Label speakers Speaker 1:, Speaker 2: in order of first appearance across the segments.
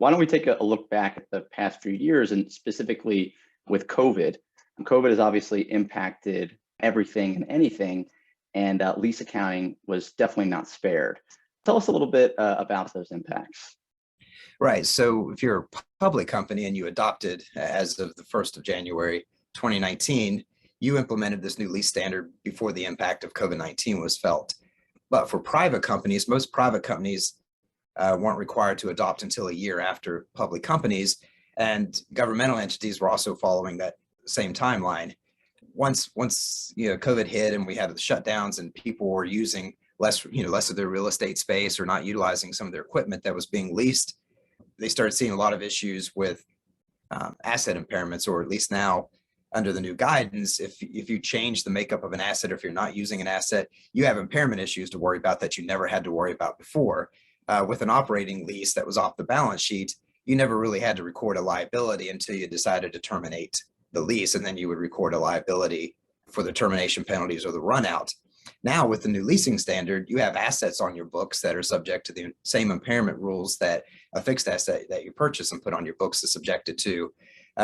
Speaker 1: Why don't we take a look back at the past few years and specifically with COVID? And COVID has obviously impacted everything and anything, and lease accounting was definitely not spared. Tell us a little bit about those impacts.
Speaker 2: Right. So if you're a public company and you adopted as of the 1st of January 2019, you implemented this new lease standard before the impact of COVID-19 was felt. But for private companies, most private companies weren't required to adopt until a year after public companies, and governmental entities were also following that same timeline. Once COVID hit and we had the shutdowns and people were using less of their real estate space or not utilizing some of their equipment that was being leased, they started seeing a lot of issues with asset impairments, or at least now under the new guidance, if you change the makeup of an asset, or if you're not using an asset, you have impairment issues to worry about that you never had to worry about before. With an operating lease that was off the balance sheet, you never really had to record a liability until you decided to terminate the lease, and then you would record a liability for the termination penalties or the run out. Now with the new leasing standard, you have assets on your books that are subject to the same impairment rules that a fixed asset that you purchase and put on your books is subjected to.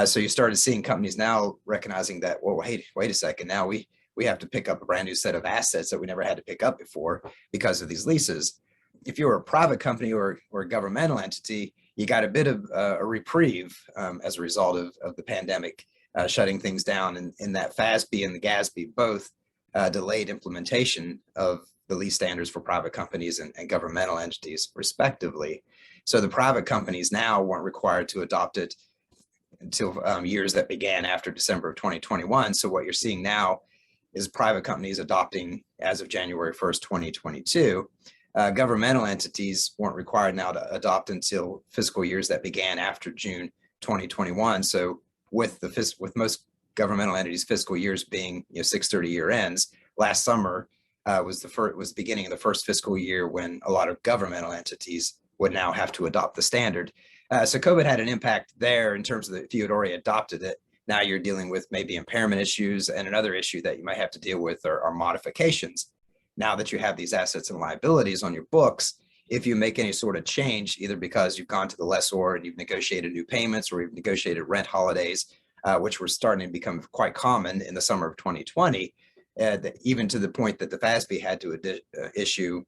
Speaker 2: So you started seeing companies now recognizing that, well, wait a second, now we have to pick up a brand new set of assets that we never had to pick up before because of these leases. If you're a private company or a governmental entity, you got a bit of a reprieve as a result of the pandemic shutting things down, and that FASB and the GASB both delayed implementation of the lease standards for private companies and governmental entities, respectively. So the private companies now weren't required to adopt it until years that began after December of 2021. So what you're seeing now is private companies adopting as of January 1st, 2022. Governmental entities weren't required now to adopt until fiscal years that began after June 2021. So with most governmental entities' fiscal years being 6/30 year ends, last summer was the beginning of the first fiscal year when a lot of governmental entities would now have to adopt the standard. So COVID had an impact there in terms of if you had already adopted it, now you're dealing with maybe impairment issues, and another issue that you might have to deal with are modifications. Now that you have these assets and liabilities on your books, if you make any sort of change, either because you've gone to the lessor and you've negotiated new payments, or you've negotiated rent holidays, which were starting to become quite common in the summer of 2020, even to the point that the FASB had to issue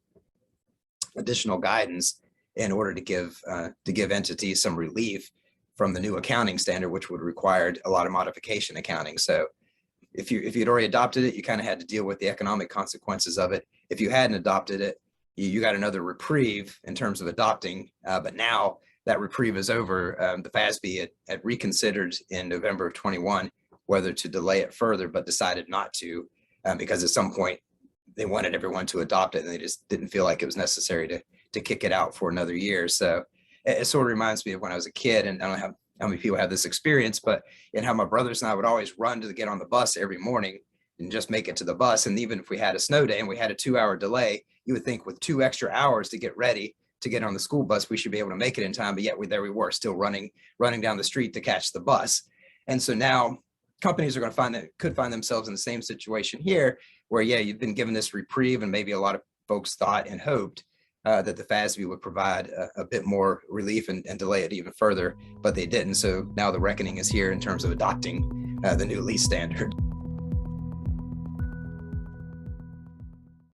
Speaker 2: additional guidance in order to give entities some relief from the new accounting standard, which would require a lot of modification accounting. So if you'd already adopted it, you kind of had to deal with the economic consequences of it. If you hadn't adopted it, you got another reprieve in terms of adopting, but now that reprieve is over. The FASB had reconsidered in November of 21 whether to delay it further, but decided not to because at some point they wanted everyone to adopt it, and they just didn't feel like it was necessary to kick it out for another year. So it sort of reminds me of when I was a kid, and I don't know how many people have this experience, but in how my brothers and I would always run to get on the bus every morning and just make it to the bus. And even if we had a snow day and we had a 2-hour delay, you would think with 2 extra hours to get ready to get on the school bus, we should be able to make it in time. But yet there we were still running down the street to catch the bus. And so now companies are going to could find themselves in the same situation here, where, yeah, you've been given this reprieve, and maybe a lot of folks thought and hoped that the FASB would provide a bit more relief and delay it even further, but they didn't. So now the reckoning is here in terms of adopting the new lease standard.